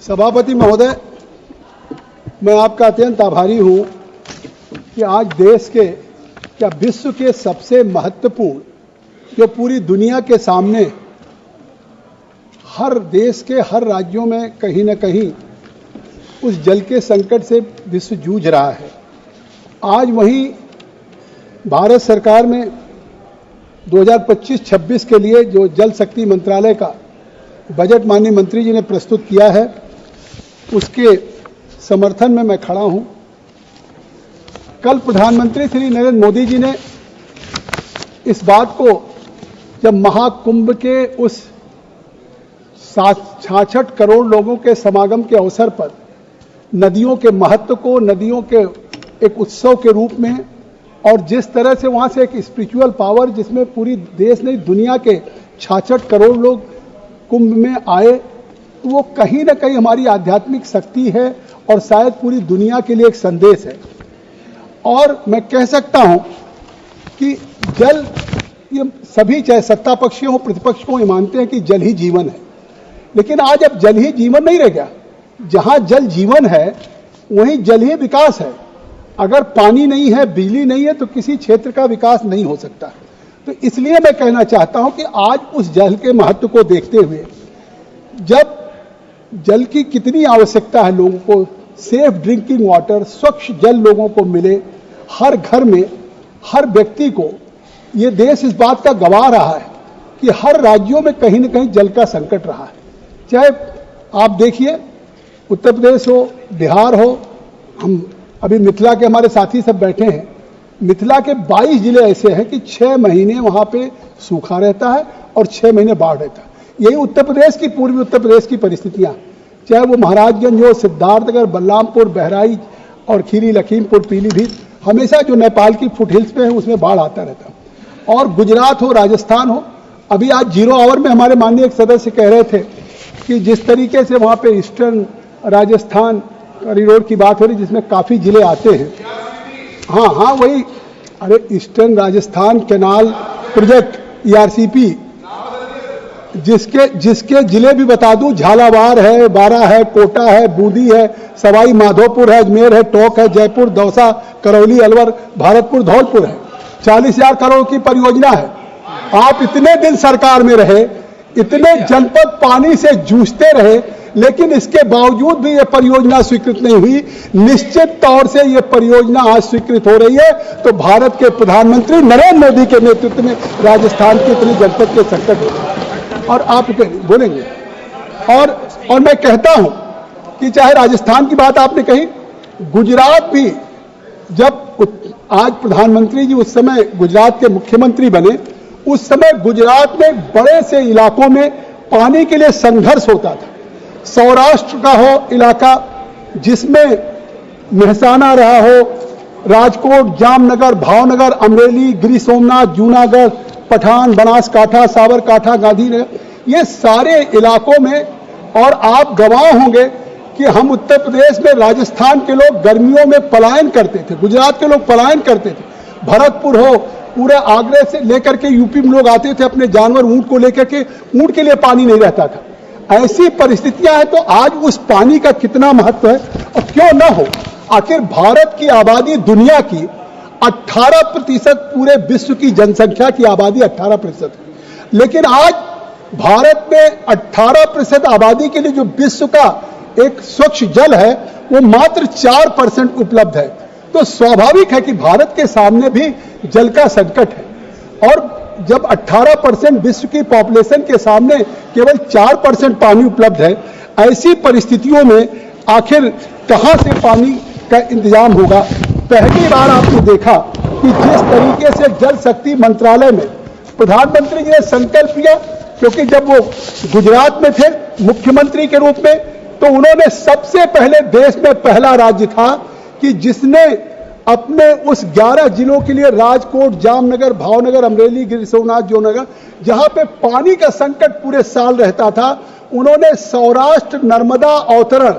सभापति महोदय, मैं आपका अत्यंत आभारी हूं कि आज देश के क्या विश्व के सबसे महत्वपूर्ण, जो पूरी दुनिया के सामने हर देश के हर राज्यों में कहीं न कहीं उस जल के संकट से विश्व जूझ रहा है। आज वहीं भारत सरकार में 2025-26 के लिए जो जल शक्ति मंत्रालय का बजट माननीय मंत्री जी ने प्रस्तुत किया है, उसके समर्थन में मैं खड़ा हूं। कल प्रधानमंत्री श्री नरेंद्र मोदी जी ने इस बात को, जब महाकुंभ के उस 66 करोड़ लोगों के समागम के अवसर पर नदियों के महत्व को, नदियों के एक उत्सव के रूप में, और जिस तरह से वहां से एक स्पिरिचुअल पावर जिसमें पूरी देश नहीं दुनिया के 66 करोड़ लोग कुंभ में आए, तो वो कहीं ना कहीं हमारी आध्यात्मिक शक्ति है और शायद पूरी दुनिया के लिए एक संदेश है। और मैं कह सकता हूं कि जल, ये सभी चाहे सत्ता पक्ष हो प्रतिपक्ष हो, ये मानते हैं कि जल ही जीवन है, लेकिन आज अब जल ही जीवन नहीं रह गया। जहां जल जीवन है वहीं जल ही विकास है। अगर पानी नहीं है, बिजली नहीं है, तो किसी क्षेत्र का विकास नहीं हो सकता। तो इसलिए मैं कहना चाहता हूं कि आज उस जल के महत्व को देखते हुए, जब जल की कितनी आवश्यकता है लोगों को, सेफ ड्रिंकिंग वाटर, स्वच्छ जल लोगों को मिले हर घर में, हर व्यक्ति को, ये देश इस बात का गवाह रहा है कि हर राज्यों में कहीं न कहीं जल का संकट रहा है। चाहे आप देखिए उत्तर प्रदेश हो, बिहार हो, हम अभी मिथिला के हमारे साथी सब बैठे हैं, मिथिला के 22 जिले ऐसे हैं कि 6 महीने वहां पे सूखा रहता है और 6 महीने बाढ़ रहता है। यही उत्तर प्रदेश की, पूर्वी उत्तर प्रदेश की परिस्थितियां, चाहे वो महाराजगंज हो, सिद्धार्थनगर, बलरामपुर, बहराइच और खीरी, लखीमपुर, पीलीभीत, हमेशा जो नेपाल की फुटहिल्स पे है उसमें बाढ़ आता रहता है। और गुजरात हो, राजस्थान हो, अभी आज 0 आवर में हमारे माननीय एक सदस्य कह रहे थे कि जिस तरीके से वहां पे ईस्टर्न राजस्थान कॉरिडोर की बात हो रही, जिसमें काफी जिले आते हैं। हाँ, वही, अरे eastern Rajasthan canal project ERCP, जिसके जिले भी बता दूं, झालावाड़ है, बारा है, कोटा है, बूंदी है, सवाई माधोपुर है, अजमेर है, टोंक है, जयपुर, दौसा, करौली, अलवर, भरतपुर, धौलपुर है। 40,000 करोड़ की परियोजना है। आप इतने दिन सरकार में रहे, इतने जनपद पानी से जूझते रहे, लेकिन इसके बावजूद भी यह परियोजना स्वीकृत नहीं हुई। निश्चित तौर से यह परियोजना आज स्वीकृत हो रही है तो भारत के प्रधानमंत्री नरेंद्र मोदी के नेतृत्व में राजस्थान के इतने जनपद के संकट हो, और आप बोलेंगे। और मैं कहता हूं कि चाहे राजस्थान की बात आपने कही, गुजरात भी, जब आज प्रधानमंत्री जी उस समय गुजरात के मुख्यमंत्री बने, उस समय गुजरात में बड़े से इलाकों में पानी के लिए संघर्ष होता था। सौराष्ट्र का हो इलाका, जिसमें मेहसाना रहा हो, राजकोट, जामनगर, भावनगर, अमरेली, गिर सोमनाथ, जूनागढ़, पठान, बनासकाठा, साबरकाठा, गांधीनगर, ये सारे इलाकों में, और आप गवाह होंगे कि हम उत्तर प्रदेश में राजस्थान के लोग गर्मियों में पलायन करते थे, गुजरात के लोग पलायन करते थे। भरतपुर हो, पूरे आगरे से लेकर के यूपी में लोग आते थे अपने जानवर ऊंट को लेकर के, ऊंट के लिए पानी नहीं रहता था। ऐसी परिस्थितियां हैं, तो आज उस पानी का कितना महत्व है। और क्यों ना हो, आखिर भारत की आबादी दुनिया की 18%, पूरे विश्व की जनसंख्या की आबादी 18% है, लेकिन आज भारत में 18% आबादी के लिए जो विश्व का एक स्वच्छ जल है वो मात्र 4% उपलब्ध है। तो स्वाभाविक है कि भारत के सामने भी जल का संकट है। और जब 18% विश्व की पॉपुलेशन के सामने केवल 4% पानी उपलब्ध है, ऐसी परिस्थितियों में आखिर कहां से पानी का इंतजाम होगा। पहली बार आपने देखा कि जिस तरीके से जल शक्ति मंत्रालय में प्रधानमंत्री जी ने संकल्प लिया, क्योंकि जब वो गुजरात में थे मुख्यमंत्री के रूप में, तो उन्होंने सबसे पहले, देश में पहला राज्य था कि जिसने अपने उस 11 जिलों के लिए, राजकोट, जामनगर, भावनगर, अमरेली, गिर सोमनाथ, जूनागढ़, जहां पे पानी का संकट पूरे साल रहता था, उन्होंने सौराष्ट्र नर्मदा अवतरण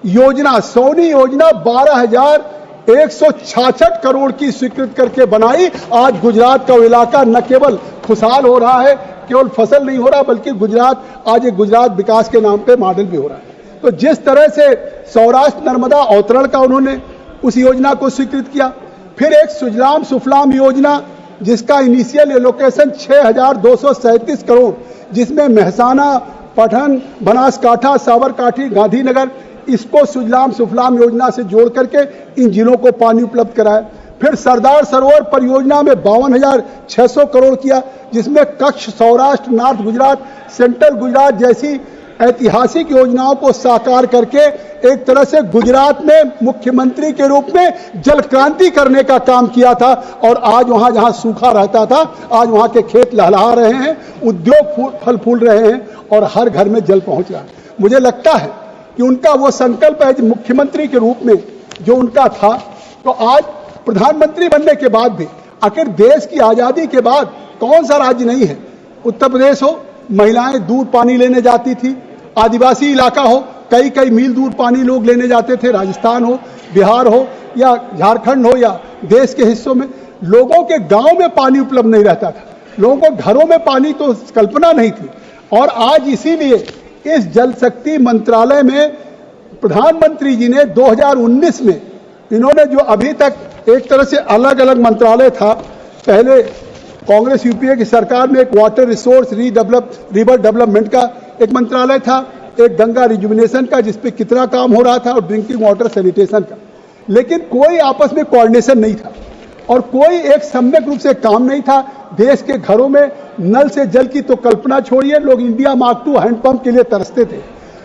योजना, सोनी योजना 12,166 करोड़ की स्वीकृत करके बनाई। आज गुजरात का इलाका न केवल खुशहाल हो रहा है, केवल फसल नहीं हो रहा, बल्कि गुजरात आज एक गुजरात विकास के नाम पे मॉडल भी हो रहा है। तो जिस तरह से सौराष्ट्र नर्मदा अवतरण का उन्होंने उस योजना को स्वीकृत किया, फिर एक सुजलाम सुफलाम योजना जिसका इनिशियल एलोकेशन 6,237 करोड़, जिसमें मेहसाना, पटन, बनासकाठा, साबरकाठी, गांधीनगर, इसको सुजलाम सुफलाम योजना से जोड़ करके इन जिलों को पानी उपलब्ध कराया। फिर सरदार सरोवर परियोजना में 52,600 करोड़ किया, जिसमें कच्छ, सौराष्ट्र, नॉर्थ गुजरात, सेंट्रल गुजरात जैसी ऐतिहासिक योजनाओं को साकार करके एक तरह से गुजरात में मुख्यमंत्री के रूप में जल क्रांति करने का काम किया था। और आज वहां जहां सूखा रहता था, आज वहां के खेत लहलहा रहे हैं, उद्योग फल फूल रहे हैं और हर घर में जल पहुंच रहा है। मुझे लगता है कि उनका वो संकल्प है मुख्यमंत्री के रूप में जो उनका था, तो आज प्रधानमंत्री बनने के बाद भी, आखिर देश की आजादी के बाद कौन सा राज्य नहीं है, उत्तर प्रदेश हो, महिलाएं दूर पानी लेने जाती थी, आदिवासी इलाका हो, कई कई मील दूर पानी लोग लेने जाते थे, राजस्थान हो, बिहार हो या झारखंड हो या देश के हिस्सों में, लोगों के गांव में पानी उपलब्ध नहीं रहता था, लोगों को घरों में पानी तो कल्पना नहीं थी। और आज इसीलिए इस जल शक्ति मंत्रालय में प्रधानमंत्री जी ने 2019 में इन्होंने जो अभी तक एक तरह से अलग अलग मंत्रालय था, पहले कांग्रेस यूपीए की सरकार में एक वाटर रिसोर्स रिवर डेवलपमेंट का एक मंत्रालय था, एक गंगा रिजुविनेशन का जिसपे कितना काम हो रहा था, और ड्रिंकिंग वाटर सैनिटेशन का, लेकिन कोई आपस में कोऑर्डिनेशन नहीं था और कोई एक सम्यक रूप से काम नहीं था। देश के घरों में नल से जल की तो कल्पना छोड़िए, लोग इंडिया मार्क II हैंडपंप के लिए तरसते थे।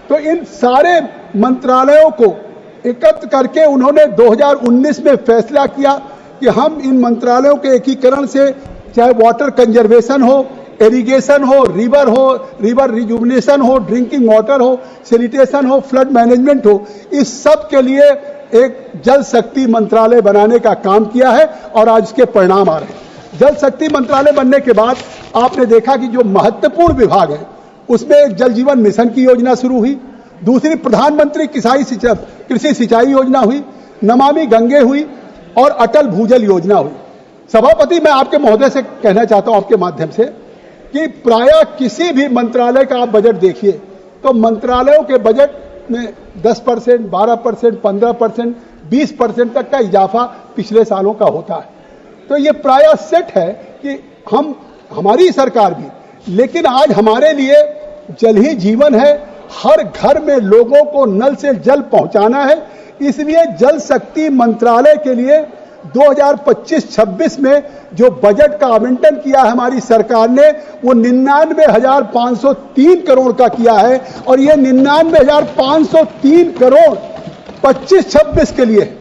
तो इन सारे मंत्रालयों को एकत्र करके उन्होंने 2019 में फैसला किया कि हम इन मंत्रालयों के एकीकरण से, चाहे वाटर कंजर्वेशन हो, इरिगेशन हो, रिवर रिजुविनेशन हो, ड्रिंकिंग वाटर हो, सैनिटेशन हो, फ्लड मैनेजमेंट हो, इस सब के लिए एक जल शक्ति मंत्रालय बनाने का काम किया है और आज इसके परिणाम आ रहे हैं। जल शक्ति मंत्रालय बनने के बाद आपने देखा कि जो महत्वपूर्ण विभाग है उसमें एक जल जीवन मिशन की योजना शुरू हुई, दूसरी प्रधानमंत्री कृषि सिंचाई योजना हुई, नमामि गंगे हुई और अटल भूजल योजना हुई। सभापति, मैं आपके महोदय से कहना चाहता हूं आपके माध्यम से कि प्रायः किसी भी मंत्रालय का आप बजट देखिए तो मंत्रालयों के बजट में 10%, 12%, 15%, 20% तक का इजाफा पिछले सालों का होता है। तो ये प्रायः सेट है कि हमारी सरकार भी, लेकिन आज हमारे लिए जल ही जीवन है, हर घर में लोगों को नल से जल पहुंचाना है। इसलिए जल शक्ति मंत्रालय के लिए 2025-26 में जो बजट का आवंटन किया है हमारी सरकार ने, वो 99,503 करोड़ का किया है और ये 99,503 करोड़ 25-26 के लिए।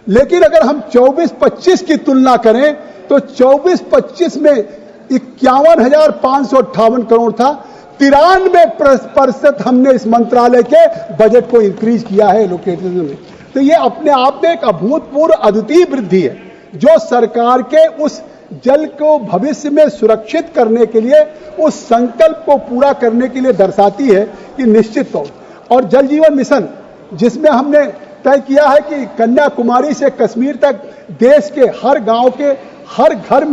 लेकिन अगर हम 24-25 की तुलना करें तो 24-25 में 51,558 करोड़ था। 93% हमने इस मंत्रालय के बजट को इंक्रीज किया है एलोकेशन में। तो ये अपने आप में एक अभूतपूर्व अद्वितीय वृद्धि है जो सरकार के उस जल को भविष्य में सुरक्षित करने के लिए, उस संकल्प को पूरा करने के लिए दर्शाती है कि निश्चित तौर। और जल जीवन मिशन जिसमें हमने तय किया है कि कन्याकुमारी से कश्मीर तक देश के हर गांव के हर घर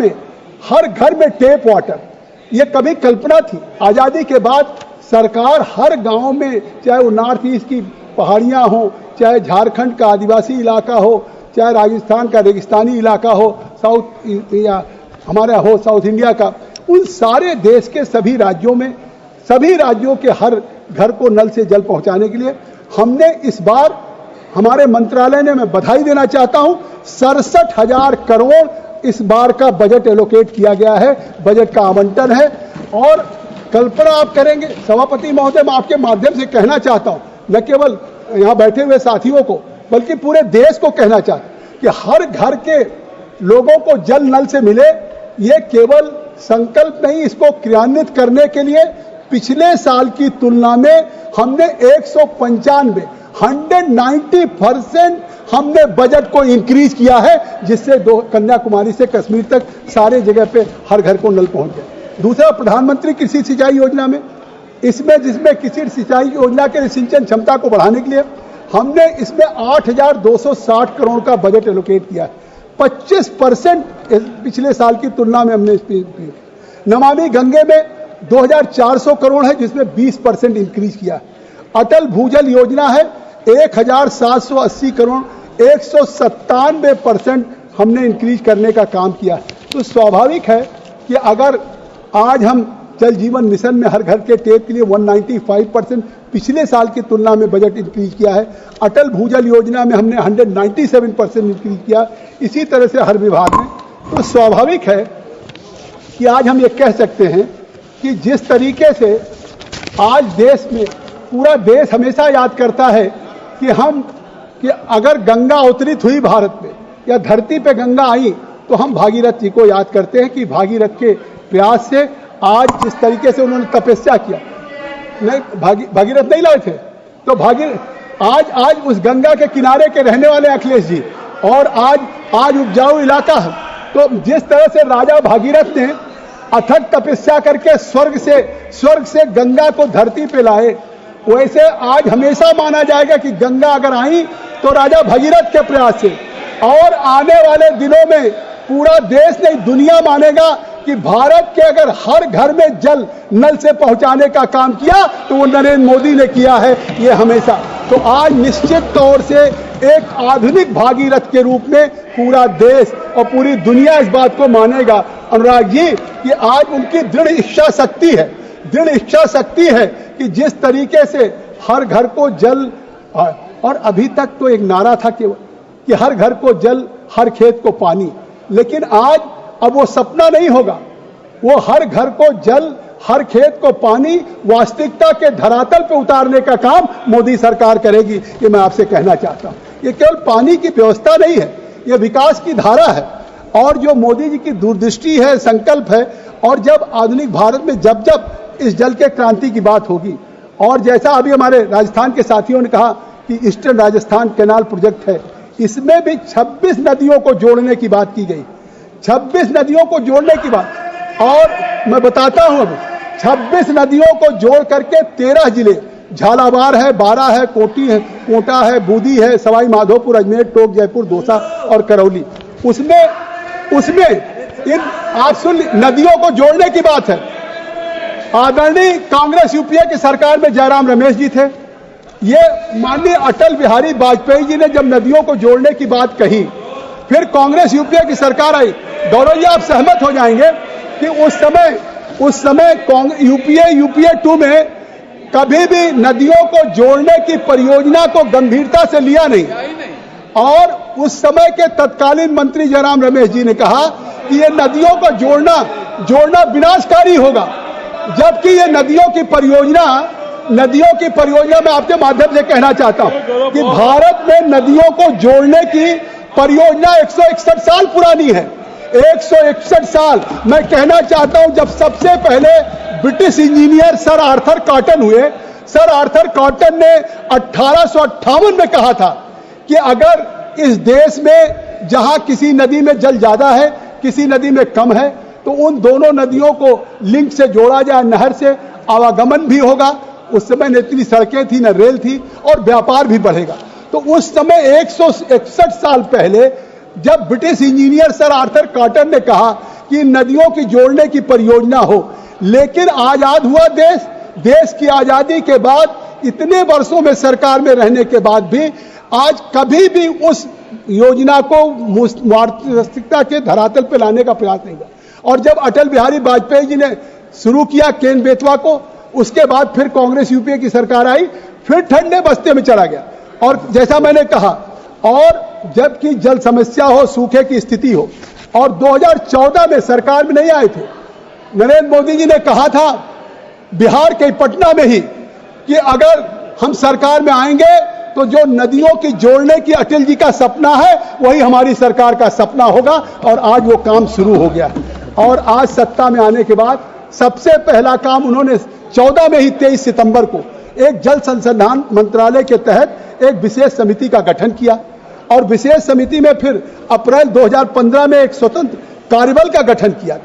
में टेप वाटर, ये कभी कल्पना थी। आजादी के बाद सरकार हर गांव में, चाहे वो नॉर्थ ईस्ट की पहाड़ियां हो, चाहे झारखंड का आदिवासी इलाका हो, चाहे राजस्थान का रेगिस्तानी इलाका हो, साउथ या हमारा हो साउथ इंडिया का, उन सारे देश के सभी राज्यों के हर घर को नल से जल पहुंचाने के लिए हमने इस बार हमारे मंत्रालय ने, मैं बधाई देना चाहता हूं, 67,000 करोड़ इस बार का बजट एलोकेट किया गया है, बजट का आवंटन है। और कल्पना आप करेंगे सभापति महोदय, मैं आपके माध्यम से कहना चाहता हूं, न केवल यहां बैठे हुए साथियों को बल्कि पूरे देश को कहना चाहता हूं कि हर घर के लोगों को जल नल से मिले। ये केवल संकल्प नहीं, इसको क्रियान्वित करने के लिए पिछले साल की तुलना में हमने 190% हमने बजट को इंक्रीज किया है, जिससे कन्याकुमारी से कश्मीर तक सारे जगह पे हर घर को नल पहुंच गए। दूसरा, प्रधानमंत्री कृषि सिंचाई योजना में, जिसमें कृषि सिंचाई योजना के सिंचन क्षमता को बढ़ाने के लिए हमने इसमें 8,260 करोड़ का बजट एलोकेट किया है। 25% पिछले साल की तुलना में हमने नमामि गंगे में 2,400 करोड़ है, जिसमें 20% इंक्रीज किया। अटल भूजल योजना है 1780 करोड़, 197% हमने इंक्रीज करने का काम किया। तो स्वाभाविक है कि अगर आज हम जल जीवन मिशन में हर घर के टैप के लिए 195% पिछले साल की तुलना में बजट इंक्रीज किया है, अटल भूजल योजना में हमने 197% इंक्रीज किया, इसी तरह से हर विभाग में। तो स्वाभाविक है कि आज हम ये कह सकते हैं कि जिस तरीके से आज देश में पूरा देश हमेशा याद करता है कि अगर गंगा अवतरित हुई भारत में या धरती पे गंगा आई तो हम भागीरथ जी को याद करते हैं कि भागीरथ के प्रयास से आज जिस तरीके से उन्होंने तपस्या किया, नहीं भागीरथ नहीं लाए थे, तो आज उस गंगा के किनारे के रहने वाले अखिलेश जी, और आज उपजाऊ इलाका है। तो जिस तरह से राजा भागीरथ ने अथक तपस्या करके स्वर्ग से गंगा को धरती पे लाए, वैसे आज हमेशा माना जाएगा कि गंगा अगर आई तो राजा भगीरथ के प्रयास से, और आने वाले दिनों में पूरा देश नहीं दुनिया मानेगा कि भारत के अगर हर घर में जल नल से पहुंचाने का काम किया तो वो नरेंद्र मोदी ने किया है, ये हमेशा। तो आज निश्चित तौर से एक आधुनिक भागीरथ के रूप में पूरा देश और पूरी दुनिया इस बात को मानेगा अनुराग जी कि आज उनकी दृढ़ इच्छा शक्ति है कि जिस तरीके से हर घर को जल, और अभी तक तो एक नारा था कि हर घर को जल, हर खेत को पानी, लेकिन आज अब वो सपना नहीं होगा, वो हर घर को जल, हर खेत को पानी वास्तविकता के धरातल पे उतारने का काम मोदी सरकार करेगी, ये मैं आपसे कहना चाहता हूं। ये केवल पानी की व्यवस्था नहीं है, ये विकास की धारा है, और जो मोदी जी की दूरदृष्टि है, संकल्प है, और जब आधुनिक भारत में जब इस जल के क्रांति की बात होगी, और जैसा अभी हमारे राजस्थान के साथियों ने कहा कि ईस्टर्न राजस्थान कैनाल प्रोजेक्ट है, इसमें भी 26 नदियों को जोड़ने की बात की गई, 26 नदियों को जोड़ने की बात। और मैं बताता हूं, अब 26 नदियों को जोड़ करके 13 जिले, झालावाड़ है, बारां है, कोटा है, बूंदी है, सवाई माधोपुर, अजमेर, टोंक, जयपुर, दौसा और करौली, उसमें इन 800 नदियों को जोड़ने की बात है। आदरणीय कांग्रेस यूपीए की सरकार में जयराम रमेश जी थे, ये माननीय अटल बिहारी वाजपेयी जी ने जब नदियों को जोड़ने की बात कही, फिर कांग्रेस यूपीए की सरकार आई। गौरव जी आप सहमत हो जाएंगे कि उस समय यूपीए 2 में कभी भी नदियों को जोड़ने की परियोजना को गंभीरता से लिया नहीं, और उस समय के तत्कालीन मंत्री जयराम रमेश जी ने कहा कि ये नदियों को जोड़ना विनाशकारी होगा, जबकि ये नदियों की परियोजना मैं आपके माध्यम से कहना चाहता हूं कि भारत में नदियों को जोड़ने की परियोजना 161 साल पुरानी है, 161 साल। मैं कहना चाहता हूं जब सबसे पहले British engineer sir Arthur cotton हुए, सर आर्थर कॉटन ने 1858 में कहा था कि अगर इस देश में जहां किसी नदी में जल ज्यादा है, किसी नदी में कम है, तो उन दोनों नदियों को लिंक से जोड़ा जाए, नहर से आवागमन भी होगा। उस समय न इतनी सड़कें थी, न रेल थी, और व्यापार भी बढ़ेगा। तो उस समय 161 साल पहले जब British engineer sir Arthur cotton ने कहा कि नदियों की जोड़ने की परियोजना हो, लेकिन आजाद हुआ देश की आजादी के बाद इतने वर्षों में सरकार में रहने के बाद भी आज कभी भी उस योजना को वास्तविकता के धरातल पर लाने का प्रयास नहीं हुआ। और जब अटल बिहारी वाजपेयी जी ने शुरू किया केन बेतवा को, उसके बाद फिर कांग्रेस यूपीए की सरकार आई, फिर ठंडे बस्ते में चला गया। और जैसा मैंने कहा, और जबकि जल समस्या हो, सूखे की स्थिति हो, और 2014 में सरकार में नहीं आए थे, नरेंद्र मोदी जी ने कहा था बिहार के पटना में ही कि अगर हम सरकार में आएंगे तो जो नदियों की जोड़ने की अटल जी का सपना है वही हमारी सरकार का सपना होगा, और आज वो काम शुरू हो गया। और आज सत्ता में आने के बाद सबसे पहला काम उन्होंने 14 में ही 23 सितंबर को एक जल संसाधन मंत्रालय के तहत एक विशेष समिति का गठन किया, और विशेष समिति में फिर अप्रैल 2015 में एक स्वतंत्र कार्यबल का गठन किया,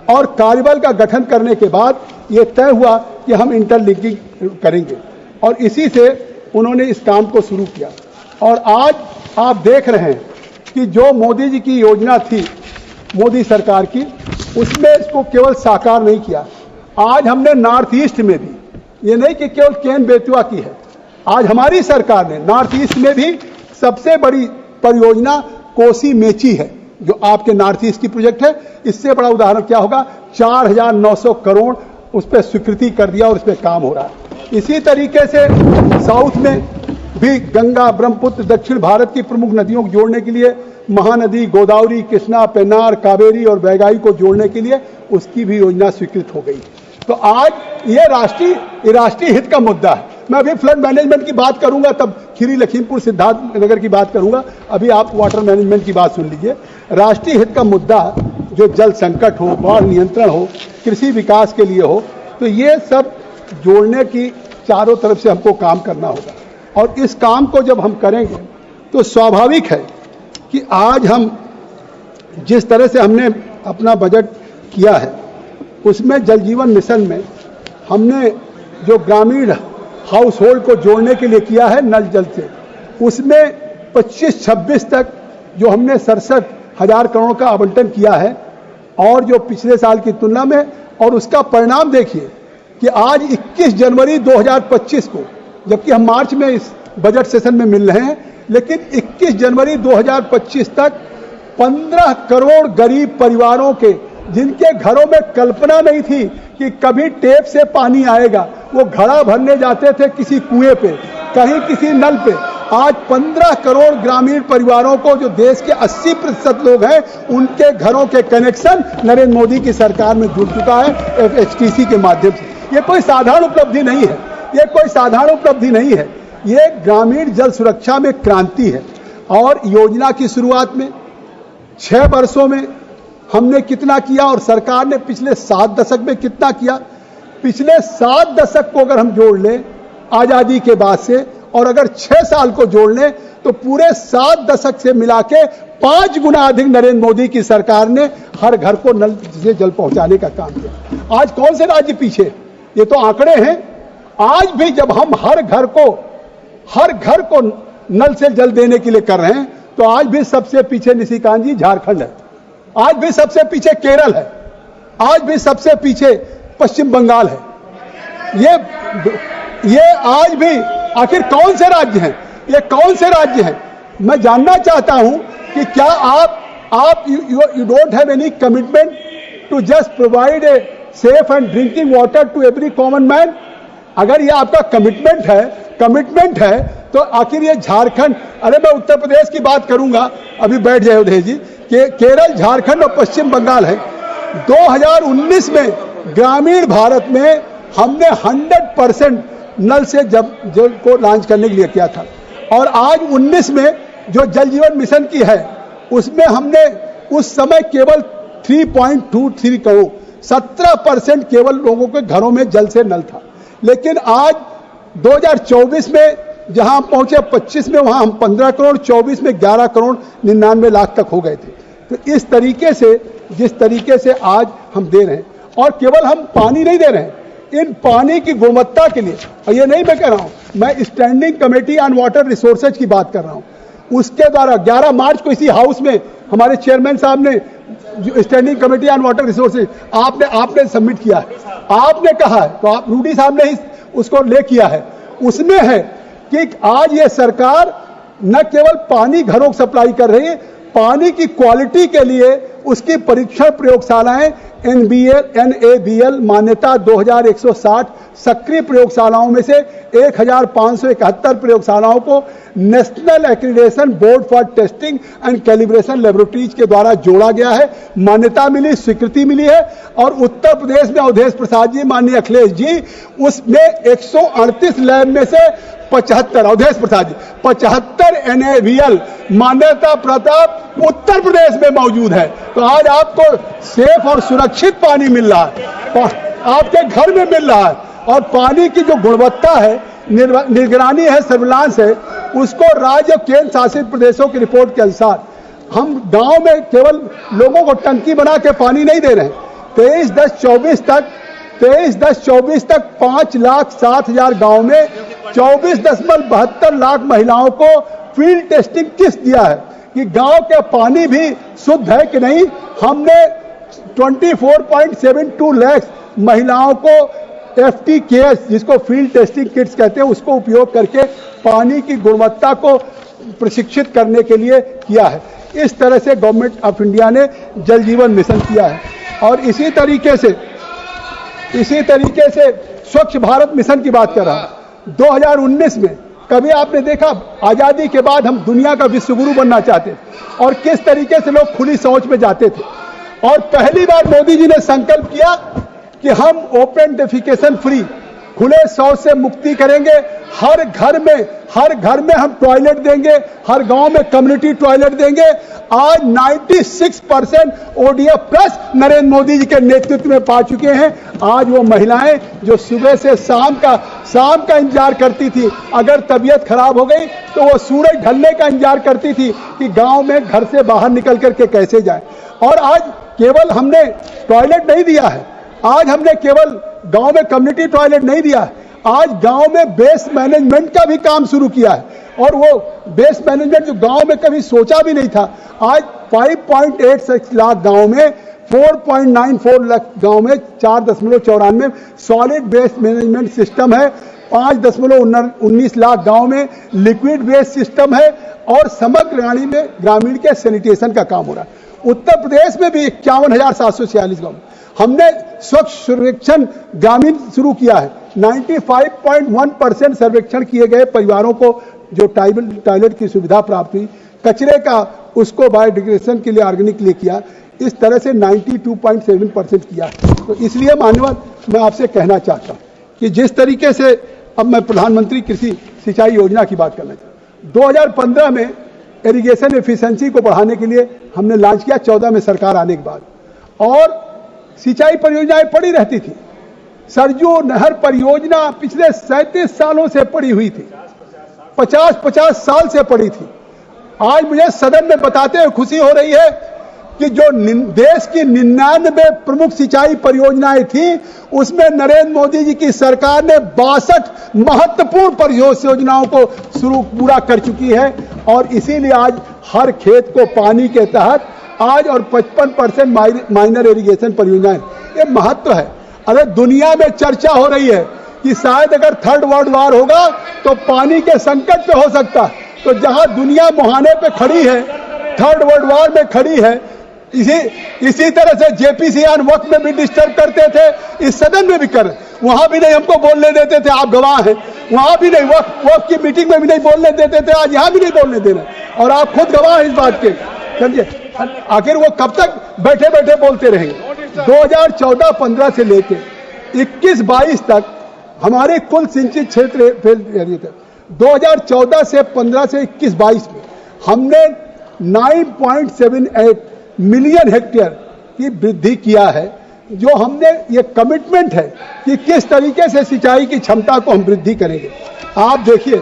और कार्यबल का गठन करने के बाद ये तय हुआ कि हम इंटरलिंकिंग करेंगे, और इसी से उन्होंने इस काम को शुरू किया। और आज आप देख रहे हैं कि जो मोदी जी की योजना थी, मोदी सरकार की, उसमें इसको केवल साकार नहीं किया। आज हमने नॉर्थ ईस्ट में भी, ये नहीं कि केवल केन बेतवा की है, आज हमारी सरकार ने नॉर्थ ईस्ट में भी सबसे बड़ी परियोजना कोसी मेची है, जो आपके नॉर्थ ईस्ट की प्रोजेक्ट है। इससे बड़ा उदाहरण क्या होगा, 4,900 करोड़ उस पर स्वीकृति कर दिया और उस पर काम हो रहा है। इसी तरीके से साउथ में भी गंगा, ब्रह्मपुत्र, दक्षिण भारत की प्रमुख नदियों को जोड़ने के लिए महानदी गोदावरी, कृष्णा, पेन्नार, कावेरी और बैगाई को जोड़ने के लिए उसकी भी योजना स्वीकृत हो गई। तो आज ये राष्ट्रीय हित का मुद्दा है। मैं अभी फ्लड मैनेजमेंट की बात करूंगा, तब खीरी, लखीमपुर, सिद्धार्थनगर की बात करूंगा। अभी आप वाटर मैनेजमेंट की बात सुन लीजिए। राष्ट्रीय हित का मुद्दा जो जल संकट हो, बाढ़ नियंत्रण हो, कृषि विकास के लिए हो, तो ये सब जोड़ने की चारों तरफ से हमको काम करना होगा। और इस काम को जब हम करेंगे तो स्वाभाविक है कि आज हम जिस तरह से हमने अपना बजट किया है उसमें जल जीवन मिशन में हमने जो ग्रामीण हाउस होल्ड को जोड़ने के लिए किया है नल जल से, उसमें 25-26 तक जो हमने 67,000 करोड़ का आवंटन किया है, और जो पिछले साल की तुलना में, और उसका परिणाम देखिए कि आज 21 जनवरी 2025 को, जबकि हम मार्च में इस बजट सेशन में मिल रहे हैं, लेकिन 21 जनवरी 2025 तक 15 करोड़ गरीब परिवारों के, जिनके घरों में कल्पना नहीं थी कि कभी टेप से पानी आएगा, वो घड़ा भरने जाते थे किसी कुएं पे, कहीं किसी नल पे, आज 15 करोड़ ग्रामीण परिवारों को, जो देश के 80% लोग हैं, उनके घरों के कनेक्शन नरेंद्र मोदी की सरकार में जुड़ चुका है FHTC के माध्यम से। ये कोई साधारण उपलब्धि नहीं है, ये कोई साधारण उपलब्धि नहीं है, ये ग्रामीण जल सुरक्षा में क्रांति है। और योजना की शुरुआत में 6 वर्षों में हमने कितना किया और सरकार ने पिछले 7 दशक में कितना किया। पिछले 7 दशक को अगर हम जोड़ लें आजादी के बाद से, और अगर 6 साल को जोड़ लें, तो पूरे 7 दशक से मिला के 5 गुना अधिक नरेंद्र मोदी की सरकार ने हर घर को नल से जल पहुंचाने का काम किया। आज कौन से राज्य पीछे, ये तो आंकड़े हैं। आज भी जब हम हर घर को नल से जल देने के लिए कर रहे हैं, तो आज भी सबसे पीछे निशिकांत जी झारखंड है, आज भी सबसे पीछे केरल है, आज भी सबसे पीछे पश्चिम बंगाल है। ये आज भी आखिर कौन से राज्य हैं, ये कौन से राज्य हैं? मैं जानना चाहता हूं कि क्या आप you don't have any commitment to just provide a safe and drinking water to every common man? अगर ये आपका कमिटमेंट है तो आखिर ये झारखंड, अरे मैं उत्तर प्रदेश की बात करूंगा, अभी बैठ जाए उदय जी, कि केरल, झारखंड और पश्चिम बंगाल है। 2019 में ग्रामीण भारत में हमने 100% नल से जल को लॉन्च करने के लिए किया था, और आज 19 में जो जल जीवन मिशन की है, उसमें हमने उस समय केवल 3.23 करोड़, 17% केवल लोगों के घरों में जल से नल था। लेकिन आज 2024 में जहां पहुंचे 25 में, वहां हम 15 करोड़, 24 में 11 करोड़ 99 लाख तक हो गए थे। तो इस तरीके से, जिस तरीके से आज हम दे रहे हैं, और केवल हम पानी नहीं दे रहे हैं, इन पानी की गुणवत्ता के लिए, और ये नहीं मैं कह रहा हूं, मैं standing committee on water resources की बात कर रहा हूं, उसके द्वारा 11 मार्च को इसी हाउस में हमारे चेयरमैन साहब ने standing committee on water resources आपने सबमिट किया है, आपने कहा है, तो आप रूडी साहब ने ही उसको ले किया है। उसमें है कि आज ये सरकार न केवल पानी घरों को सप्लाई कर रही है, पानी की क्वालिटी के लिए उसकी परीक्षण प्रयोगशालाएं NABL मान्यता 2160 सक्रिय प्रयोगशालाओं में से 1571 प्रयोगशालाओं को national accreditation board for testing and calibration laboratories के द्वारा जोड़ा गया है। मान्यता मिली, स्वीकृति मिली है। और उत्तर प्रदेश में अवधेश प्रसाद जी, माननीय अखिलेश जी, उसमें 138 लैब में से 75, अवधेश प्रसाद जी, 75 NABL मान्यता प्रताप उत्तर प्रदेश में मौजूद है। तो आज आपको सेफ और सुरक्षित पानी मिल रहा है, आपके घर में मिल रहा है, और पानी की जो गुणवत्ता है, निगरानी है, सर्विलांस है, उसको राज्य और केंद्र शासित प्रदेशों की रिपोर्ट के अनुसार हम गांव में केवल लोगों को टंकी बना के पानी नहीं दे रहे हैं। 23/10/24 तक 5,07,000 गांव में 24.72 लाख महिलाओं को फील्ड टेस्टिंग किट दिया है कि गांव के पानी भी शुद्ध है कि नहीं। हमने 24.72 लाख महिलाओं को FTKS जिसको फील्ड टेस्टिंग किट्स कहते हैं, उसको उपयोग करके पानी की गुणवत्ता को प्रशिक्षित करने के लिए किया है। इस तरह से गवर्नमेंट ऑफ इंडिया ने जल जीवन मिशन किया है। और इसी तरीके से स्वच्छ भारत मिशन की बात कर रहा हूं। 2019 में कभी आपने देखा, आजादी के बाद हम दुनिया का विश्वगुरु बनना चाहते थे और किस तरीके से लोग खुली शौच में जाते थे। और पहली बार मोदी जी ने संकल्प किया कि हम ओपन डेफिकेशन फ्री, खुले शौच से मुक्ति करेंगे। हर घर में हम टॉयलेट देंगे, हर गांव में कम्युनिटी टॉयलेट देंगे। आज 96% ODF प्लस नरेंद्र मोदी जी के नेतृत्व में पा चुके हैं। आज वो महिलाएं जो सुबह से शाम का इंतजार करती थी, अगर तबीयत खराब हो गई तो वो सूरज ढलने का इंतजार करती थी कि गांव में घर से बाहर निकल करके कैसे जाए। और आज केवल हमने टॉयलेट नहीं दिया है, आज हमने केवल गांव में कम्युनिटी टॉयलेट नहीं दिया है, आज गांव में बेस्ट मैनेजमेंट का भी काम शुरू किया है। और वो बेस्ट मैनेजमेंट जो गांव में कभी सोचा भी नहीं था, आज 5.86 लाख गांव में, 4.94 लाख गांव में 4.94 सॉलिड वेस्ट मैनेजमेंट सिस्टम है, 5.19 लाख गांव में लिक्विड वेस्ट सिस्टम है और समग्र ग्रामीण के सैनिटेशन का काम हो रहा है। उत्तर प्रदेश में भी 51,746 गांव हमने स्वच्छ सर्वेक्षण ग्रामीण शुरू किया है। 95.1% सर्वेक्षण किए गए परिवारों को जो टॉयलेट की सुविधा प्राप्त हुई, कचरे का उसको बायोडिग्रेडेशन के लिए ऑर्गेनिक लिए किया, इस तरह से 92.7% किया। तो इसलिए माननीय मैं आपसे कहना चाहता हूं कि जिस तरीके से अब मैं प्रधानमंत्री कृषि सिंचाई योजना की बात करना चाहता हूं। 2015 में इरिगेशन एफिशिएंसी को बढ़ाने के लिए हमने लॉन्च किया, 14 में सरकार आने के बाद, और सिंचाई परियोजनाएं पड़ी रहती थी। सरजू नहर परियोजना पिछले 37 सालों से पड़ी हुई थी, 50 साल से पड़ी थी। आज मुझे सदन में बताते हुए खुशी हो रही है कि जो देश की 99 प्रमुख सिंचाई परियोजनाएं थी, उसमें नरेंद्र मोदी जी की सरकार ने 62 महत्वपूर्ण परियोजनाओं को पूरा कर चुकी है। और इसीलिए आज हर खेत को पानी के तहत आज और 55% माइनर इरिगेशन परियोजनाएं, ये महत्व है। अरे दुनिया में चर्चा हो रही है कि शायद अगर थर्ड वर्ल्ड वॉर होगा तो पानी के संकट पे हो सकता है। तो जहां दुनिया मुहाने पे खड़ी है, थर्ड वर्ल्ड वॉर में खड़ी है, इसी तरह से JPCR वक्त में भी डिस्टर्ब करते थे, इस सदन में भी कर, वहां भी नहीं हमको बोलने देते थे, आप गवाह हैं, वहां भी नहीं, वक्त की मीटिंग में भी नहीं बोलने देते थे, आज यहां भी नहीं बोलने दे रहे, और आप खुद गवाह हैं इस बात के। समझे, आखिर वो कब तक बैठे बैठे बोलते रहेंगे। 2014-15 से लेके 21-22 तक हमारे कुल सिंचित क्षेत्र 2014 से 15 से 21-22 में हमने 9.78 मिलियन हेक्टेयर की वृद्धि किया है। जो हमने ये कमिटमेंट है कि किस तरीके से सिंचाई की क्षमता को हम वृद्धि करेंगे। आप देखिए,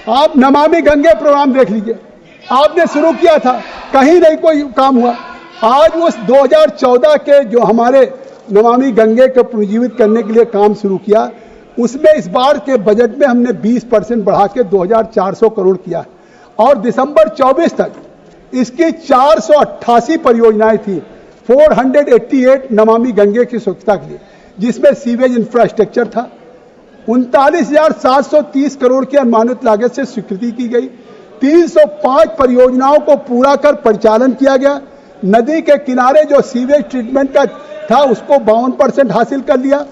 आप नमामि गंगे प्रोग्राम देख लीजिए, आपने शुरू किया था, कहीं नहीं कोई काम हुआ। आज उस 2014 के जो हमारे नमामि गंगे को पुनर्जीवित करने के लिए काम शुरू किया, उसमें इस बार के बजट में हमने 20% बढ़ा के 2,400 करोड़ किया है। और दिसंबर 24 तक इसकी 488 परियोजनाएं थी, 488 नमामि गंगे की स्वच्छता के लिए, जिसमें सीवेज इंफ्रास्ट्रक्चर था। 39,730 करोड़ की अनुमानित लागत से स्वीकृति की गई। 305 परियोजनाओं को पूरा कर परिचालन किया गया। नदी के किनारे जो सीवेज ट्रीटमेंट का था उसको 52% हासिल कर लिया।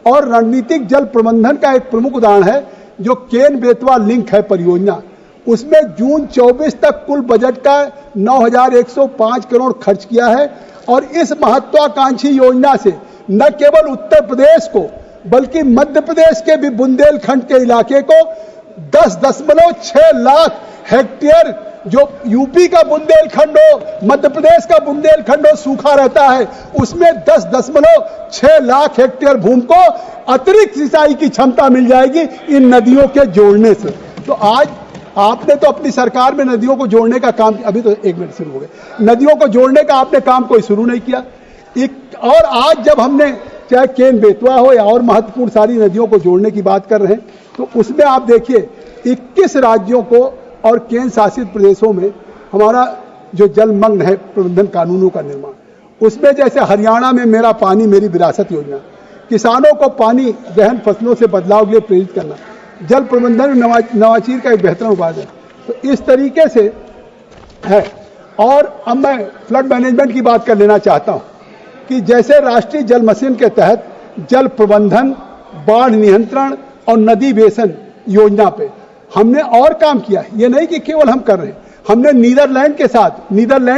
और रणनीतिक जल प्रबंधन का एक प्रमुख उदाहरण है जो केन बेतवा लिंक है परियोजना, उसमें जून 24 तक कुल बजट का 9,105 करोड़ खर्च किया है। और इस महत्वाकांक्षी योजना से न केवल उत्तर प्रदेश को बल्कि मध्य प्रदेश के भी बुंदेलखंड के इलाके को 10.6 लाख हेक्टेयर, जो यूपी का बुंदेलखंड हो, मध्य प्रदेश का बुंदेलखंड हो, सूखा रहता है, उसमें 10.6 लाख हेक्टेयर भूमि को अतिरिक्त सिंचाई की क्षमता मिल जाएगी इन नदियों के जोड़ने से। तो आज आपने तो अपनी सरकार में नदियों को जोड़ने का काम, अभी तो 1 मिनट शुरू हो गए, नदियों को जोड़ने का आपने काम कोई शुरू नहीं किया। और आज जब हमने चाहे केन बेतवा हो या और महत्वपूर्ण सारी नदियों को जोड़ने की बात कर रहे हैं, तो उसमें आप देखिए 21 राज्यों को और केंद्र शासित प्रदेशों में हमारा जो जलमग्न है प्रबंधन कानूनों का निर्माण, उसमें जैसे हरियाणा में मेरा पानी मेरी विरासत योजना, किसानों को पानी गहन फसलों से बदलाव के लिए प्रेरित करना, जल प्रबंधन नवाचार का एक बेहतर उपाय है। तो इस तरीके से है। और अब मैं फ्लड मैनेजमेंट की बात कर लेना चाहता हूं कि जैसे राष्ट्रीय जल मिशन के तहत जल प्रबंधन, बाढ़ नियंत्रण और नदी बेसिन योजना पे हमने और काम किया है। ये नहीं कि केवल हम कर रहे हैं, हमने नीदरलैंड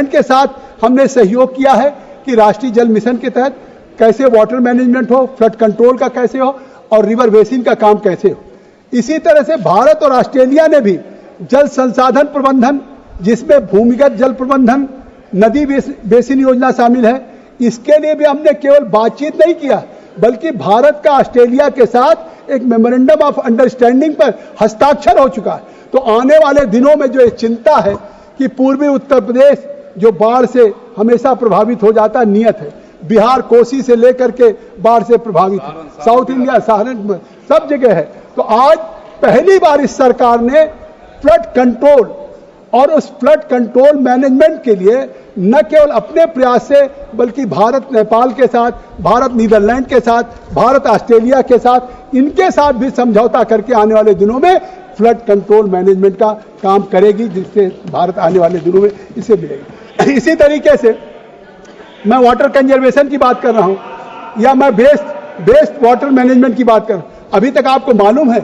के साथ हमने सहयोग किया है कि राष्ट्रीय जल मिशन के तहत कैसे वाटर मैनेजमेंट हो, फ्लड कंट्रोल का कैसे हो और रिवर बेसिन का काम कैसे हो। इसी तरह से भारत और ऑस्ट्रेलिया ने भी जल संसाधन प्रबंधन, जिसमें भूमिगत जल प्रबंधन, नदी बेसिन योजना शामिल है, इसके लिए भी हमने केवल बातचीत नहीं किया बल्कि भारत का ऑस्ट्रेलिया के साथ एक मेमोरेंडम ऑफ अंडरस्टैंडिंग पर हस्ताक्षर हो चुका है। तो आने वाले दिनों में जो चिंता है कि पूर्वी उत्तर प्रदेश जो बाढ़ से हमेशा प्रभावित हो जाता है, नियत है, बिहार कोसी से लेकर के बाढ़ से प्रभावित है, साउथ इंडिया सहारनपुर सब जगह है। तो आज पहली बार इस सरकार ने फ्लड कंट्रोल और उस फ्लड कंट्रोल मैनेजमेंट के लिए न केवल अपने प्रयास से बल्कि भारत नेपाल के साथ, भारत नीदरलैंड के साथ, भारत ऑस्ट्रेलिया के साथ, इनके साथ भी समझौता करके आने वाले दिनों में फ्लड कंट्रोल मैनेजमेंट का काम करेगी, जिससे भारत आने वाले दिनों में इसे मिलेगी। इसी तरीके से मैं वाटर कंजर्वेशन की बात कर रहा हूं या मैं बेस्ट वाटर मैनेजमेंट की बात कर रहा हूं। अभी तक आपको मालूम है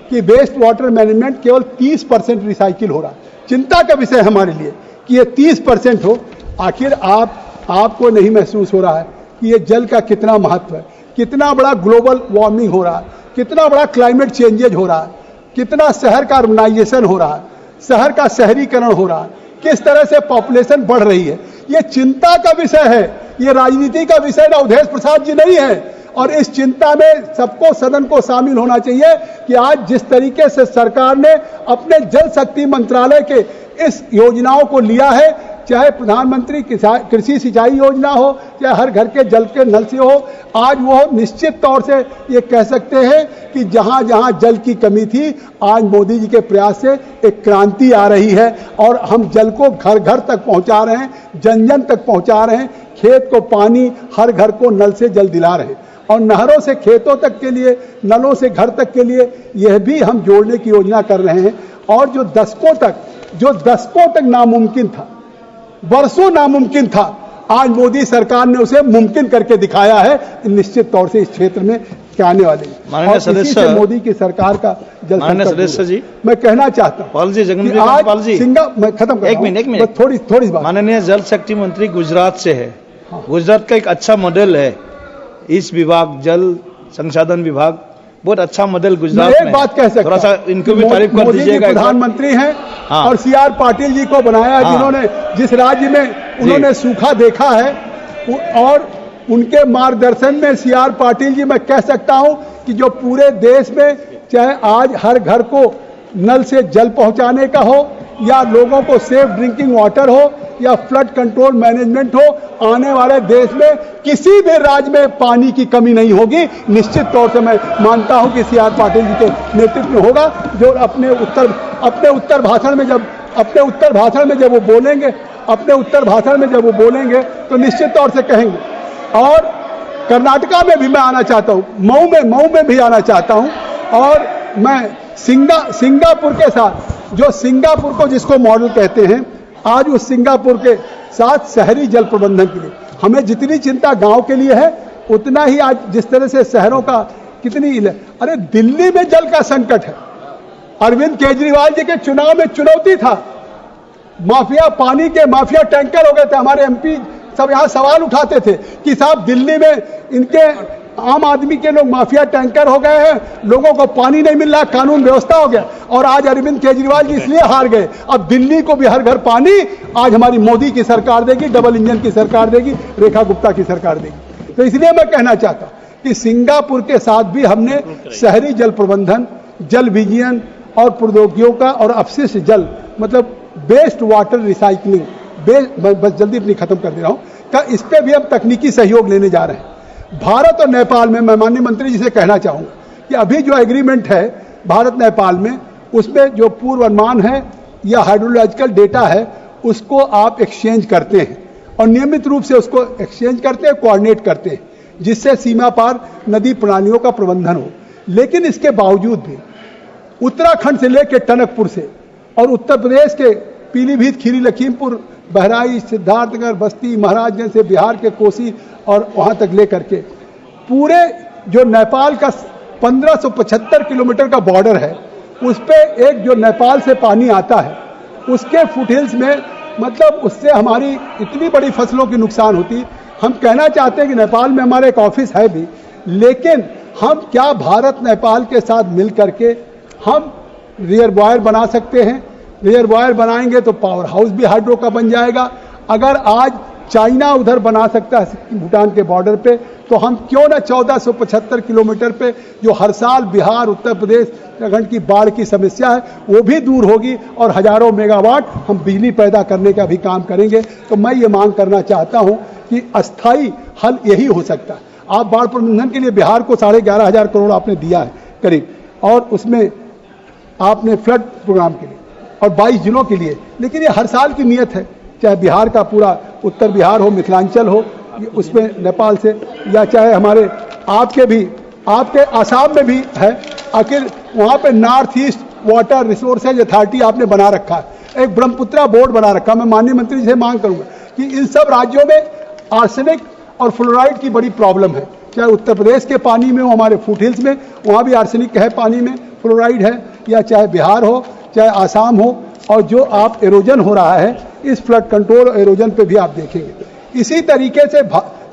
कि बेस्ट वाटर मैनेजमेंट केवल 30% रिसाइकिल हो रहा है। चिंता का विषय हमारे लिए कि ये 30% हो। आखिर आपको नहीं महसूस हो रहा है कि ये जल का कितना महत्व है, कितना बड़ा ग्लोबल वार्मिंग हो रहा है, कितना बड़ा क्लाइमेट चेंजेज हो रहा है, कितना शहर का अर्बनाइजेशन हो रहा है, शहर का शहरीकरण हो रहा है, किस तरह से पॉपुलेशन बढ़ रही है। ये चिंता का विषय है, ये राजनीति का विषय अवधेश प्रसाद जी नहीं है। और इस चिंता में सबको, सदन को शामिल होना चाहिए कि आज जिस तरीके से सरकार ने अपने जल शक्ति मंत्रालय के इस योजनाओं को लिया है, चाहे प्रधानमंत्री कृषि सिंचाई योजना हो, चाहे हर घर के जल के नल से हो, आज वो निश्चित तौर से ये कह सकते हैं कि जहां जहां जल की कमी थी, आज मोदी जी के प्रयास से एक क्रांति आ रही है और हम जल को घर घर तक पहुंचा रहे हैं, जन जन तक पहुंचा रहे हैं, खेत को पानी, हर घर को नल से जल दिला रहे हैं। और नहरों से खेतों तक के लिए, नलों से घर तक के लिए यह भी हम जोड़ने की योजना कर रहे हैं। और जो दशकों तक नामुमकिन था, वर्षों नामुमकिन था, आज मोदी सरकार ने उसे मुमकिन करके दिखाया है। निश्चित तौर से इस क्षेत्र में क्या आने वाले माननीय सदस्य मोदी की सरकार का जल माननीय सदस्य जी, मैं कहना चाहता हूँ मैं खत्म कर, एक मिनट थोड़ी बात। माननीय जल शक्ति मंत्री गुजरात से है। हाँ। गुजरात का एक अच्छा मॉडल है इस विभाग, जल संसाधन विभाग, बहुत अच्छा मॉडल गुजरात में। एक बात कह सकता, थोड़ा सा इनको भी तारीफ कर दीजिएगा। प्रधानमंत्री हैं। हाँ। और CR पाटिल जी को बनाया है। हाँ। जिन्होंने जिस राज्य में उन्होंने सूखा देखा है और उनके मार्गदर्शन में CR पाटिल जी, मैं कह सकता हूं कि जो पूरे देश में चाहे आज हर घर को नल से जल पहुंचाने का हो या लोगों को सेफ ड्रिंकिंग वाटर हो या फ्लड कंट्रोल मैनेजमेंट हो, आने वाले देश में किसी भी राज्य में पानी की कमी नहीं होगी। निश्चित तौर से मैं मानता हूं कि CR पाटिल जी के नेतृत्व में होगा, जो अपने उत्तर भाषण में जब वो बोलेंगे तो निश्चित तौर से कहेंगे। और कर्नाटका में भी मैं आना चाहता हूं, मऊ में भी आना चाहता हूं। और मैं सिंगापुर के साथ, जो सिंगापुर को जिसको मॉडल कहते हैं, आज उस सिंगापुर के साथ शहरी जल प्रबंधन के लिए हमें जितनी चिंता गांव के लिए है, उतना ही आज जिस तरह से शहरों का अरे दिल्ली में जल का संकट है। अरविंद केजरीवाल जी के चुनाव में चुनौती था, माफिया, पानी के माफिया टैंकर हो गए थे। हमारे MP सब यहां सवाल उठाते थे कि साहब दिल्ली में इनके आम आदमी के लोग माफिया टैंकर हो गए हैं, लोगों को पानी नहीं मिल रहा, कानून व्यवस्था हो गया। और आज अरविंद केजरीवाल जी इसलिए हार गए। अब दिल्ली को भी हर घर पानी आज हमारी मोदी की सरकार देगी, डबल इंजन की सरकार देगी, रेखा गुप्ता की सरकार देगी। तो इसलिए मैं कहना चाहता हूं कि सिंगापुर के साथ भी हमने शहरी जल प्रबंधन, जल विजयन और प्रौद्योगिकियों का और अपशिष्ट जल, मतलब बेस्ट वाटर रिसाइकलिंग, बस जल्दी अपनी खत्म कर दे रहा हूं, इस पर भी हम तकनीकी सहयोग लेने जा रहे हैं। भारत और नेपाल में मैं माननीय मंत्री जी से कहना चाहूंगा कि अभी जो एग्रीमेंट है भारत नेपाल में, उसमें जो पूर्वानुमान है या हाइड्रोलॉजिकल डेटा है, उसको आप एक्सचेंज करते हैं और नियमित रूप से उसको एक्सचेंज करते हैं, कोऑर्डिनेट करते हैं। जिससे सीमा पार नदी प्रणालियों का प्रबंधन हो। लेकिन इसके बावजूद भी उत्तराखंड से लेकर टनकपुर से और उत्तर प्रदेश के पीलीभीत, खीरी, लखीमपुर, बहराइच, सिद्धार्थनगर, बस्ती, महाराजगंज से बिहार के कोसी और वहां तक लेकर के पूरे जो नेपाल का 1575 किलोमीटर का बॉर्डर है, उस पे एक जो नेपाल से पानी आता है उसके फुटहिल्स में, मतलब उससे हमारी इतनी बड़ी फसलों की नुकसान होती। हम कहना चाहते हैं कि नेपाल में हमारा एक ऑफिस है भी, लेकिन हम क्या भारत नेपाल के साथ मिल करके हम रिजर्वायर बना सकते हैं। रिजर्वायर बनाएंगे तो पावर हाउस भी हाइड्रो का बन जाएगा। अगर आज चाइना उधर बना सकता है भूटान के बॉर्डर पे, तो हम क्यों ना 1475 किलोमीटर पे जो हर साल बिहार, उत्तर प्रदेश, उत्तराखंड की बाढ़ की समस्या है वो भी दूर होगी और हजारों मेगावाट हम बिजली पैदा करने का भी काम करेंगे। तो मैं ये मांग करना चाहता हूं कि अस्थायी हल यही हो सकता है। आप बाढ़ प्रबंधन के लिए बिहार को 11,500 करोड़ आपने दिया है करीब, और उसमें आपने फ्लड प्रोग्राम के लिए और 22 जिलों के लिए, लेकिन ये हर साल की नियत है, चाहे बिहार का पूरा उत्तर बिहार हो, मिथिलांचल हो, उसमें नेपाल से, या चाहे हमारे आपके आसाम में भी है। आखिर वहाँ पे north east water resources authority आपने बना रखा है, एक ब्रह्मपुत्रा बोर्ड बना रखा। मैं माननीय मंत्री जी से मांग करूंगा कि इन सब राज्यों में आर्सेनिक और फ्लोराइड की बड़ी प्रॉब्लम है, चाहे उत्तर प्रदेश के पानी में हो, हमारे फुटहिल्स में वहाँ भी आर्सेनिक है, पानी में फ्लोराइड है, या चाहे बिहार हो, चाहे आसाम हो। और जो आप एरोजन हो रहा है, इस फ्लड कंट्रोल एरोजन पे भी आप देखेंगे। इसी तरीके से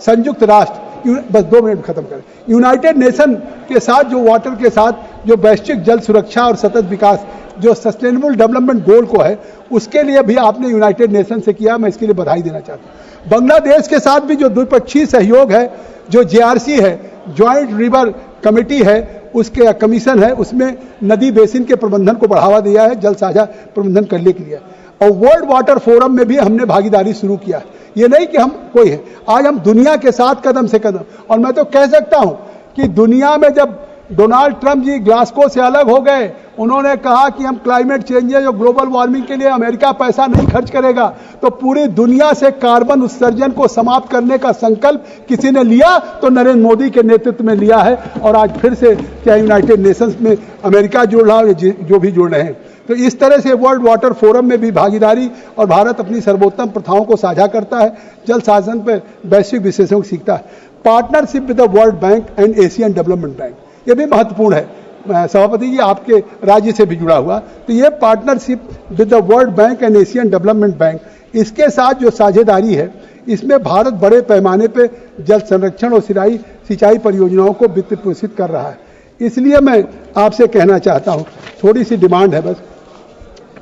संयुक्त राष्ट्र, बस 2 मिनट खत्म करें, यूनाइटेड नेशन के साथ जो वाटर के साथ जो वैश्विक जल सुरक्षा और सतत विकास जो सस्टेनेबल डेवलपमेंट गोल को है, उसके लिए भी आपने यूनाइटेड नेशन से किया, मैं इसके लिए बधाई देना चाहता हूँ। बांग्लादेश के साथ भी जो द्विपक्षीय सहयोग है, जो JRC है, ज्वाइंट रिवर कमेटी है, उसके कमीशन है, उसमें नदी बेसिन के प्रबंधन को बढ़ावा दिया है, जल साझा प्रबंधन करने के लिए। और वर्ल्ड वाटर फोरम में भी हमने भागीदारी शुरू किया है। ये नहीं कि हम कोई है, आज हम दुनिया के साथ कदम से कदम, और मैं तो कह सकता हूं कि दुनिया में जब डोनाल्ड ट्रंप जी ग्लासगो से अलग हो गए, उन्होंने कहा कि हम क्लाइमेट चेंजेज और ग्लोबल वार्मिंग के लिए अमेरिका पैसा नहीं खर्च करेगा, तो पूरी दुनिया से कार्बन उत्सर्जन को समाप्त करने का संकल्प किसी ने लिया तो नरेंद्र मोदी के नेतृत्व में लिया है। और आज फिर से क्या यूनाइटेड नेशंस में अमेरिका जुड़ रहा है, जो भी जुड़ रहे हैं। तो इस तरह से वर्ल्ड वाटर फोरम में भी भागीदारी, और भारत अपनी सर्वोत्तम प्रथाओं को साझा करता है, जल शासन पर वैश्विक विशेषज्ञों को सीखता है। Partnership with the world bank and Asian development bank, ये भी महत्वपूर्ण है। सभापति जी आपके राज्य से भी जुड़ा हुआ, तो ये partnership with the world bank and Asian development bank, इसके साथ जो साझेदारी है, इसमें भारत बड़े पैमाने पे जल संरक्षण और सिंचाई परियोजनाओं को वित्त पोषित कर रहा है। इसलिए मैं आपसे कहना चाहता हूँ, थोड़ी सी डिमांड है बस,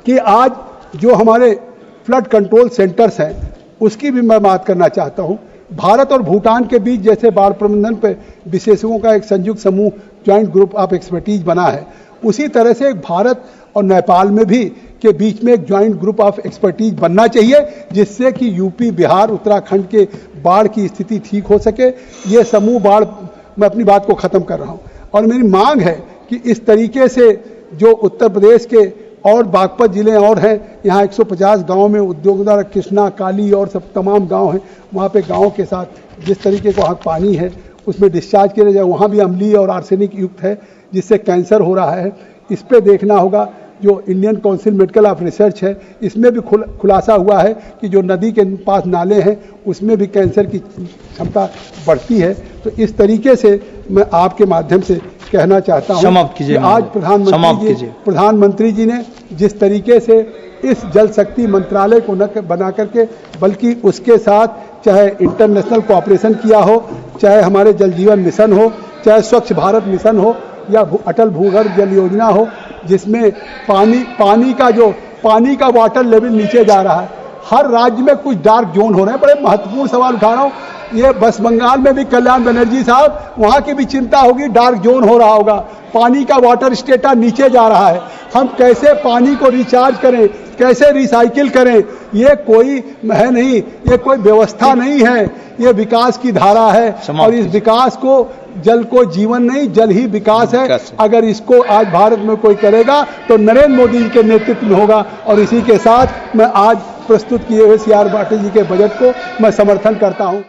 कि आज जो हमारे फ्लड कंट्रोल सेंटर्स हैं, उसकी भी मैं बात करना चाहता हूँ। भारत और भूटान के बीच जैसे बाढ़ प्रबंधन पर विशेषज्ञों का एक संयुक्त समूह, ज्वाइंट ग्रुप ऑफ एक्सपर्टीज बना है, उसी तरह से एक भारत और नेपाल में भी के बीच में एक ज्वाइंट ग्रुप ऑफ एक्सपर्टीज बनना चाहिए, जिससे कि यूपी, बिहार, उत्तराखंड के बाढ़ की स्थिति ठीक हो सके। ये समूह बाढ़, मैं अपनी बात को खत्म कर रहा हूँ, और मेरी मांग है कि इस तरीके से जो उत्तर प्रदेश के और बागपत जिले और हैं, यहाँ 150 गांव में उद्योगदार, कृष्णा, काली और सब तमाम गांव हैं, वहाँ पे गांव के साथ जिस तरीके का वहाँ पानी है उसमें डिस्चार्ज किया जाए, वहाँ भी अम्लीय और आर्सेनिक युक्त है, जिससे कैंसर हो रहा है। इस पे देखना होगा। जो Indian council medical of research है, इसमें भी खुलासा हुआ है कि जो नदी के पास नाले हैं उसमें भी कैंसर की क्षमता बढ़ती है। तो इस तरीके से मैं आपके माध्यम से कहना चाहता हूँ कि आज प्रधानमंत्री जी ने जिस तरीके से इस जल शक्ति मंत्रालय को न बना करके, बल्कि उसके साथ चाहे इंटरनेशनल कोऑपरेशन किया हो, चाहे हमारे जल जीवन मिशन हो, चाहे स्वच्छ भारत मिशन हो, या अटल भूगर्भ जल योजना हो, जिसमें पानी का वाटर लेवल नीचे जा रहा है। हर राज्य में कुछ डार्क जोन हो रहे हैं। बड़े महत्वपूर्ण सवाल उठा रहा हूँ। ये वेस्ट बंगाल में भी कल्याण बनर्जी साहब, वहाँ की भी चिंता होगी, डार्क जोन हो रहा होगा, पानी का वाटर स्टेटस नीचे जा रहा है। हम कैसे पानी को रिचार्ज करें, कैसे रिसाइकिल करें, ये कोई है नहीं, ये कोई व्यवस्था नहीं है, ये विकास की धारा है। और इस विकास को, जल को जीवन नहीं, जल ही विकास है। अगर इसको आज भारत में कोई करेगा तो नरेंद्र मोदी जी के नेतृत्व में होगा। और इसी के साथ मैं आज प्रस्तुत किए हुए CR पाटिल जी के बजट को मैं समर्थन करता हूं।